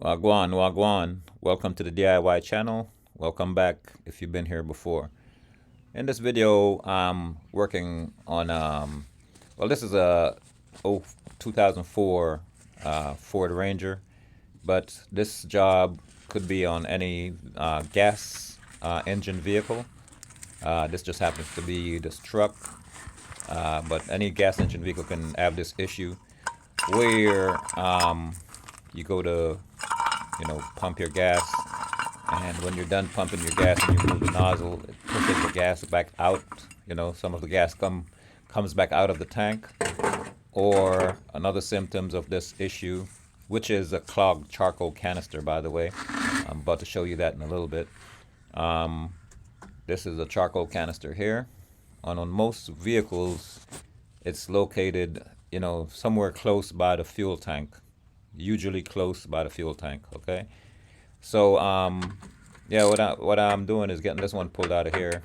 Wagwan, Wagwan. Welcome to the DIY channel. Welcome back if you've been here before. In this video, I'm working on, this is a 2004 Ford Ranger, but this job could be on any gas engine vehicle. This just happens to be this truck, but any gas engine vehicle can have this issue where you go to pump your gas, and when you're done pumping your gas and you move the nozzle, it pushes the gas back out. Some of the gas comes back out of the tank. Or another symptoms of this issue, which is a clogged charcoal canister, by the way. I'm about to show you that in a little bit. This is a charcoal canister here. On most vehicles, it's located, somewhere close by the fuel tank. Usually close by the fuel tank. Okay. So yeah, what I'm doing is getting this one pulled out of here.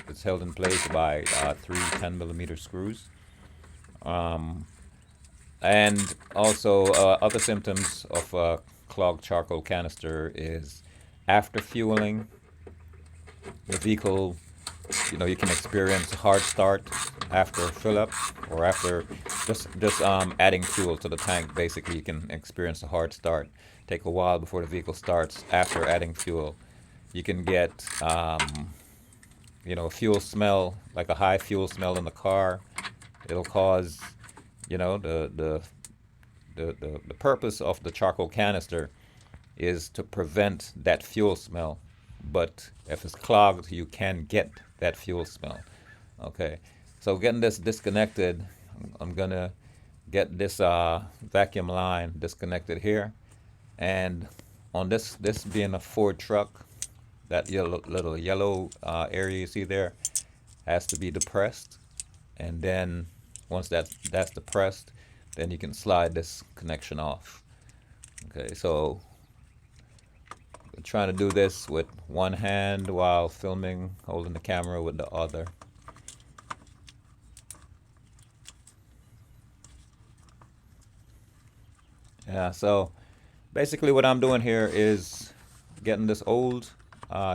It's held in place by three 10mm screws. And also other symptoms of a clogged charcoal canister is after fueling, the vehicle, you can experience a hard start after fill up, or after just adding fuel to the tank. Basically, you can experience a hard start. Take a while before the vehicle starts after adding fuel. You can get fuel smell, like a high fuel smell in the car. It'll cause, the purpose of the charcoal canister is to prevent that fuel smell. But if it's clogged, you can get that fuel smell. Okay, so getting this disconnected, I'm gonna get this vacuum line disconnected here, and on this being a Ford truck, that little yellow area you see there has to be depressed, and then once that's depressed, then you can slide this connection off. Okay, so I'm trying to do this with one hand while filming, holding the camera with the other. Yeah, so basically what I'm doing here is getting this old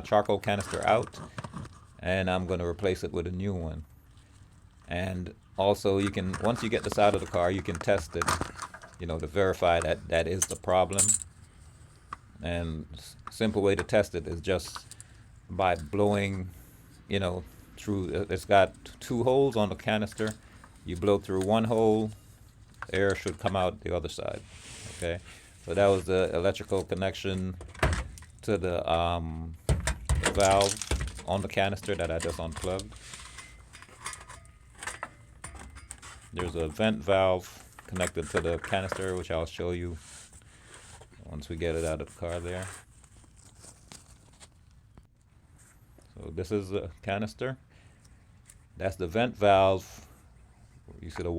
charcoal canister out, and I'm going to replace it with a new one. And also, you can, once you get this out of the car, you can test it, to verify that that is the problem. And simple way to test it is just by blowing, through. It's got two holes on the canister. You blow through one hole, air should come out the other side. Okay, so that was the electrical connection to the valve on the canister that I just unplugged. There's a vent valve connected to the canister, which I'll show you once we get it out of the car there. So this is the canister. That's the vent valve. You see that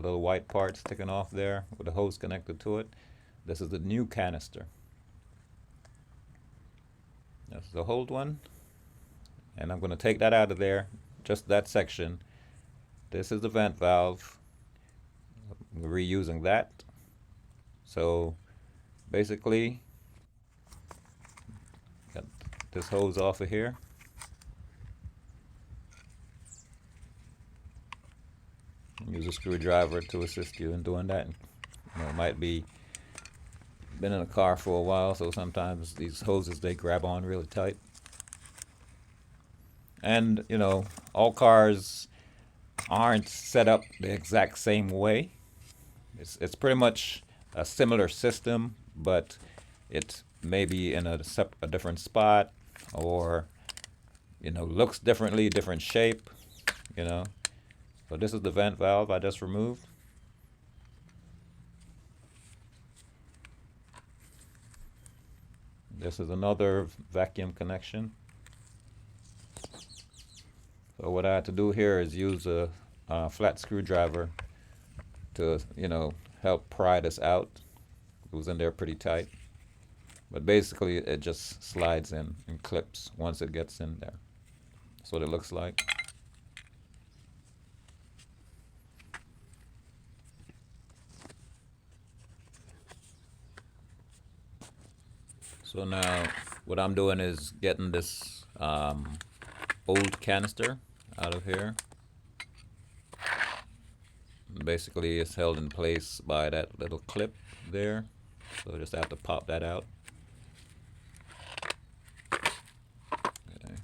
little white part sticking off there with the hose connected to it. This is the new canister. That's the old one. And I'm going to take that out of there, just that section. This is the vent valve. We're reusing that. So basically, got this hose off of here. Use a screwdriver to assist you in doing that. It might be been in a car for a while, so sometimes these hoses, they grab on really tight. And all cars aren't set up the exact same way. It's pretty much a similar system, but it may be in a different spot, or looks differently, different shape. So this is the vent valve I just removed. This is another vacuum connection. So what I had to do here is use a flat screwdriver to, help pry this out. It was in there pretty tight. But basically it just slides in and clips once it gets in there. That's what it looks like. So now what I'm doing is getting this old canister out of here. Basically, it's held in place by that little clip there. So just have to pop that out. Okay.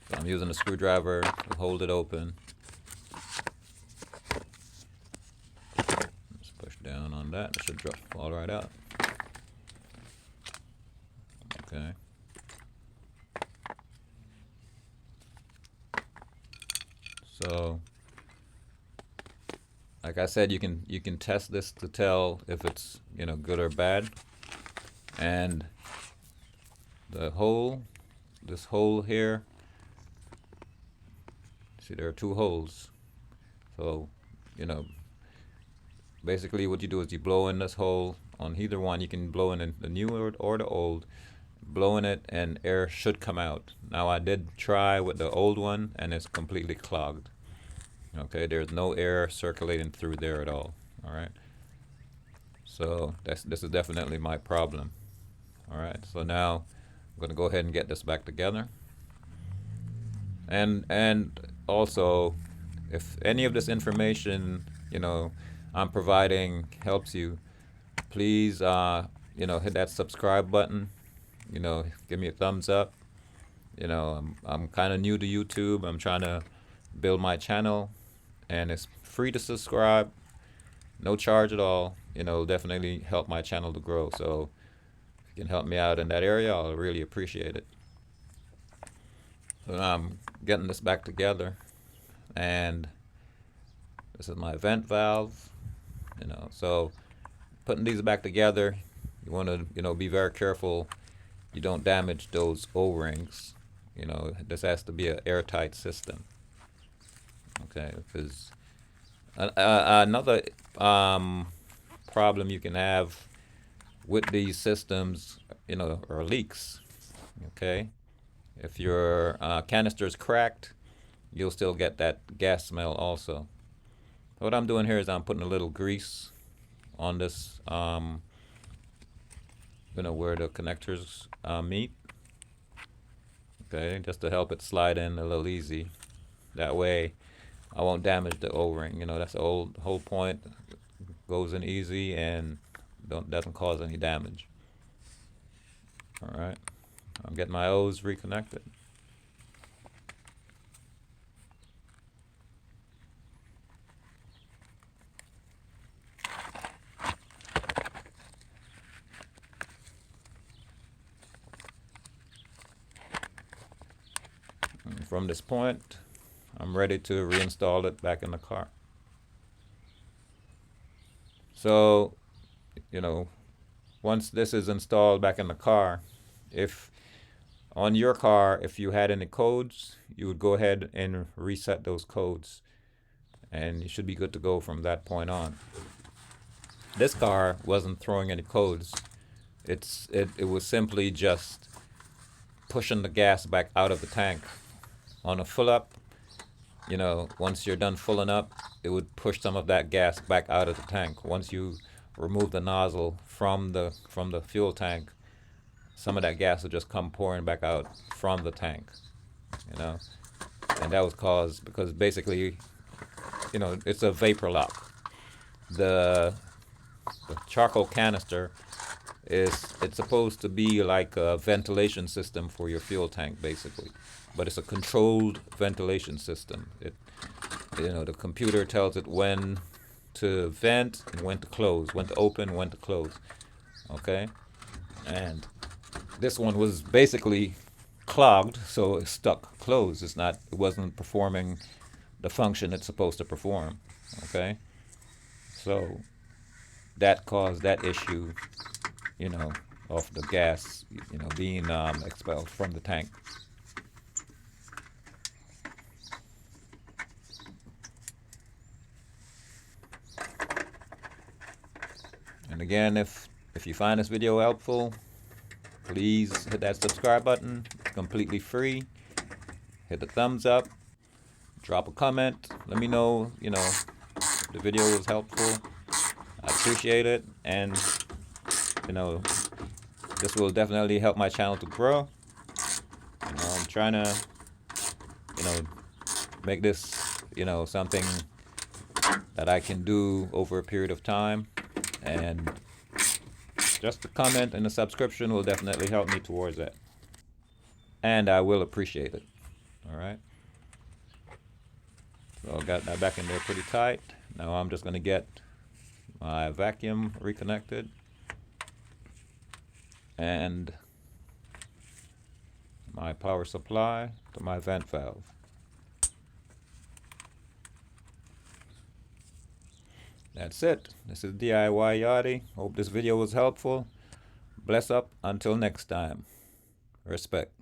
So I'm using a screwdriver to hold it open. Just push down on that. It should fall right out. Okay. So, like I said, you can test this to tell if it's good or bad. And the hole, this hole here. See, there are two holes. So, basically what you do is you blow in this hole on either one. You can blow in the new or the old. Blow in it and air should come out. Now I did try with the old one and it's completely clogged. Okay, there's no air circulating through there at all. All right. So this is definitely my problem. All right. So now I'm going to go ahead and get this back together. And also, if any of this information I'm providing helps you, please hit that subscribe button. Give me a thumbs up. I'm kind of new to YouTube. I'm trying to build my channel, and it's free to subscribe, no charge at all. Definitely help my channel to grow. So if you can help me out in that area, I'll really appreciate it. So now I'm getting this back together, and this is my vent valve. So putting these back together, you want to be very careful you don't damage those O-rings. This has to be an airtight system. Okay, because another problem you can have with these systems, are leaks. Okay, if your canister is cracked, you'll still get that gas smell also. What I'm doing here is I'm putting a little grease on this, where the connectors meet. Okay, just to help it slide in a little easy. That way, I won't damage the O-ring. That's the whole point. Goes in easy and doesn't cause any damage. All right, I'm getting my O's reconnected. From this point, I'm ready to reinstall it back in the car. So, once this is installed back in the car, if on your car, if you had any codes, you would go ahead and reset those codes, and you should be good to go from that point on. This car wasn't throwing any codes. It was simply just pushing the gas back out of the tank. On a full up, once you're done filling up, it would push some of that gas back out of the tank. Once you remove the nozzle from the fuel tank, some of that gas would just come pouring back out from the tank. And that was caused because basically, it's a vapor lock. The charcoal canister it's supposed to be like a ventilation system for your fuel tank, basically. But it's a controlled ventilation system. The computer tells it when to vent and when to close, when to open, when to close. Okay? And this one was basically clogged, so it's stuck closed. It wasn't performing the function it's supposed to perform. Okay? So that caused that issue, of the gas, being expelled from the tank. And again, if you find this video helpful, please hit that subscribe button. It's completely free. Hit the thumbs up. Drop a comment. Let me know, if the video was helpful. I appreciate it. And, This will definitely help my channel to grow. I'm trying to, you know, make this, something that I can do over a period of time. And just a comment and a subscription will definitely help me towards that. And I will appreciate it. All right. So I got that back in there pretty tight. Now I'm just going to get my vacuum reconnected and my power supply to my vent valve. That's it. This is DIY Yachty. Hope this video was helpful. Bless up. Until next time. Respect.